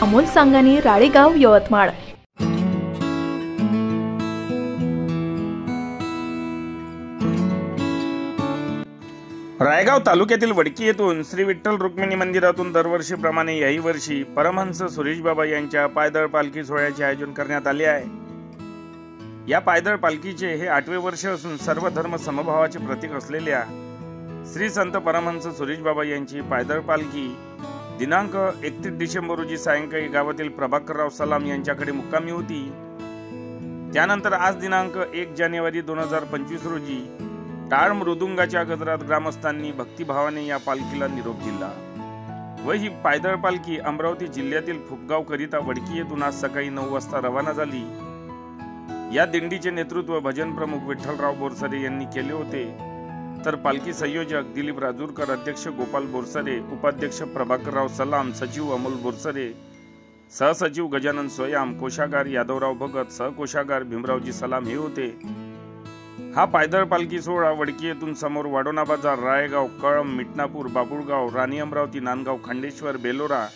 अमोल सांगानी, राळेगाव, यवतमाळ। रायगाव तालुक्यातील वडकी येथून श्री विठ्ठल रुक्मिणी मंदिरातून दरवर्षीप्रमाणे याही वर्षी परमहंस सुरेश बाबा यांच्या पायदळ पालखी सोहळ्याचे आयोजन करण्यात आले आहे। या पायदळ पालखीचे हे 8वे वर्ष असून सर्व धर्म समभावाचे प्रतीक असलेल्या श्री संत परमहंस सुरेश बाबा यांची पायदळ पालखी दिनांक 31 डिसेंबर रोजी सायंकाळी गावातील प्रभाकरराव सलाम यांच्याकडे मुक्कामी होती। त्यानंतर आज दिनांक 1 जानेवारी 2025 रोजी टाळ मृदुंगाच्या गजरात ग्रामस्थांनी भक्तिभावाने या पालखीला निरोप दिला व ही पायदळ पालखी अमरावती जिल्ह्यातील फुपगाव करिता वडकी येथून आज सकाळी 9 वाजता रवाना झाली। या दिंडीचे नेतृत्व भजन प्रमुख विठ्ठलराव बोरसरे यांनी केले होते, तर पालखी संयोजक दिलीप राजूरकर, अध्यक्ष गोपाल बोरसरे, उपाध्यक्ष प्रभाकरराव सलाम, सचिव अमोल बोरसरे, सहसचिव गजानन सोयाम, कोषागार यादवराव भगत, सहकोषागार भीमरावजी सलाम हे होते। हा पायदळ पालखी सोहळा वडकी येथून समोर वाडोना बाजार, रायगाव, कळंब, मिटनापूर, बाबुळगाव, राणी अमरावती, नांदगाव, खांडेश्वर, बेलोरा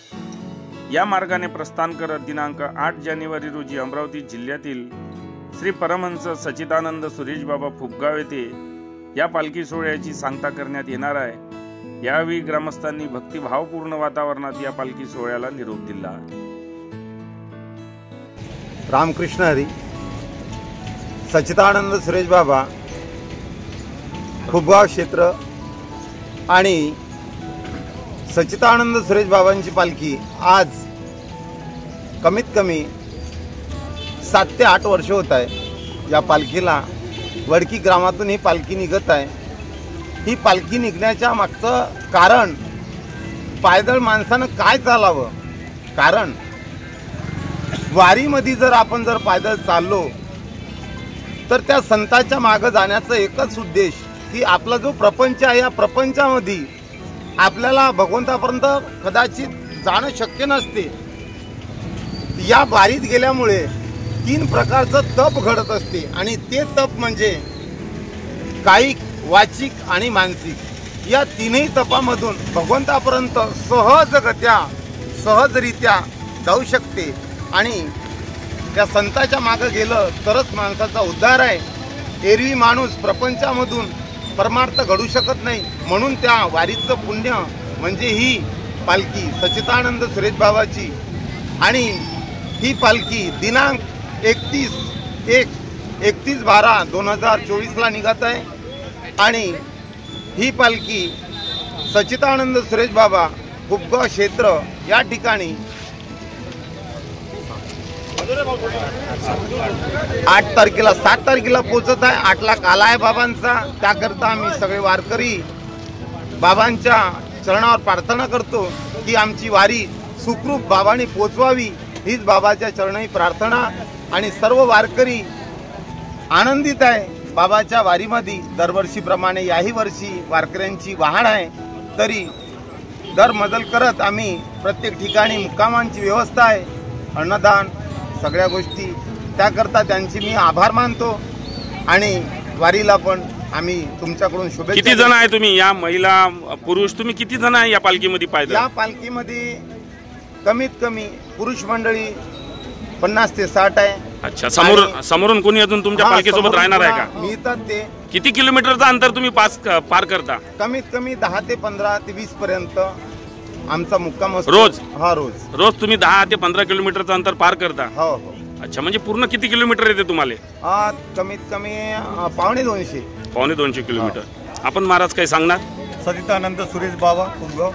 या मार्गाने प्रस्थान करत दिनांक 8 जानेवारी रोजी अमरावती जिल्ह्यातील श्री परमहंस सच्चिदानंद सुरेश बाबा फुपगाव येथे या पालखी सोहळ्याची सांगता करण्यात येणार आहे। यावेळी ग्रामस्थांनी भक्तिभावपूर्ण वातावरणात या पालखी सोहळ्याला निरोप दिला। रामकृष्ण हरी। सच्चिदानंद सुरेश बाबा फुपगाव क्षेत्र आणि सच्चिदानंद सुरेश बाबांची पालखी आज कमीत कमी 7 ते 8 वर्ष होत आहे। या पालखीला वडकी ग्रामातून ही पालखी निघत आहे। ही पालखी निघण्याच्या मागचं कारण पायदळ माणसानं काय चालावं, कारण वारीमध्ये जर आपण पायदळ चाललो तर त्या संतांच्या मागे जाण्याचा एकच उद्देश की आपला जो प्रपंच आहे या प्रपंचामध्ये आपल्याला भगवंतापर्यंत कदाचित जाणं शक्य नसते। या वारीत गेल्यामुळे 3 प्रकारचं तप घडत असते आणि ते तप म्हणजे कायिक, वाचिक आणि मानसिक। या 3ही तपामधून भगवंतापर्यंत सहजरित्या जाऊ शकते आणि त्या संतांच्या मागे गेलं तरच माणसाचा उद्धार आहे। एरवी माणूस प्रपंचामधून परमार्थ घडू शकत नाही, म्हणून त्या वारीचं पुण्य म्हणजे ही पालखी सच्चिदानंद सुरेश बाबाची। आणि ही पालखी दिनांक 31/12/2024 निघत आहे आणि ही पालखी सच्चिदानंद सुरेश बाबा फुपगाव क्षेत्र या ठिकाणी 8 तारखेला 7 तारखेला पोहोचत आहे। 8 ला काल आहे बाबांचा, त्याकरता आम्ही सगळे वारकरी बाबांच्या चरणावर प्रार्थना करतो की आमची वारी सुखरूप बाबांनी पोचवावी, हीच बाबाच्या चरणी प्रार्थना। आणि सर्व वारकरी आनंदित आहे बाबाच्या वारीमध्ये। दरवर्षीप्रमाणे याही वर्षी वारकऱ्यांची वाहन आहे, तरी दर मजल करत आम्ही प्रत्येक ठिकाणी मुक्कामांची व्यवस्था आहे, अन्नदान सगळ्या गोष्टी, त्याकरता त्यांची मी आभार मानतो। आणि वारीला पण आम्ही तुमच्याकडून शुभेच्छा। किती जण आहे तुम्ही, या महिला पुरुष तुम्ही किती जण आहे या पालखीमध्ये पायदळ? या पालखीमध्ये कमीत कमी पुरुष मंडळी 50 ते 60 आहे। अच्छा, समोरून कोणी अजून तुमच्या पालखीसोबत राहणार आहे का? मी तर ते किती किलोमीटरचं अंतर तुम्ही पार करता? कमीत कमी 10 ते 15 ते 20 पर्यंत आमचा मुक्काम असतो रोज? हा, रोज तुम्ही 10 ते 15 किलोमीटरचं अंतर पार करता? हो। अच्छा, म्हणजे पूर्ण किती किलोमीटर येते तुम्हाला? कमीत कमी 250 किलोमीटर। आपण महाराज काय सांगणार? सच्चिदानंद सुरेश बाबा फुपगाव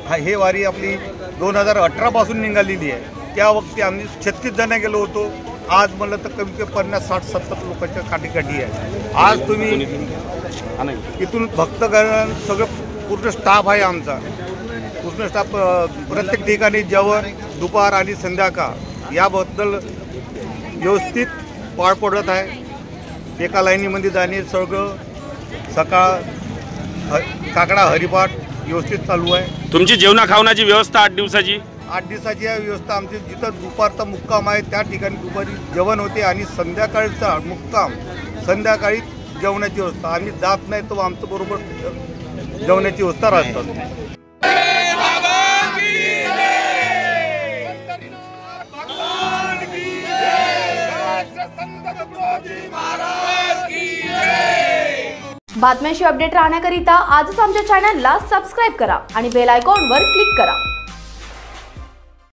हे वारी आपली 2018 पासून निघालेली आहे। त्या वक्ती आम्ही 36 जण गेलो होतो। आज म्हणलं तर कमी 50-60-70 लोकांच्या काठी आहे। आज तुम्ही इथून भक्तगण सगळं पूर्ण स्टाफ आहे आमचा, पूर्ण स्टाफ प्रत्येक ठिकाणी जेवण दुपार आणि संध्याकाळ याबद्दल व्यवस्थित पार पडत आहे। एका लाईनीमध्ये जाणे सगळं सकाळ काकडा हरिपाठ व्यवस्थित चालू आहे। तुमची जेवणा खावण्याची व्यवस्था 8 दिवसाची? 8 दिवसाची व्यवस्था आमची, जिथं दुपारचा मुक्काम आहे त्या ठिकाणी दुपारी जेवण होते आणि संध्याकाळचा मुक्काम संध्याकाळी जेवणाची व्यवस्था। आम्ही जात नाही तो आमचं बरोबर जेवणाची व्यवस्था राहतात। बातम्यांशी अपडेट राहण्याकरिता आजच आमच्या चॅनलला सबस्क्राईब करा आणि बेल आयकॉनवर क्लिक करा.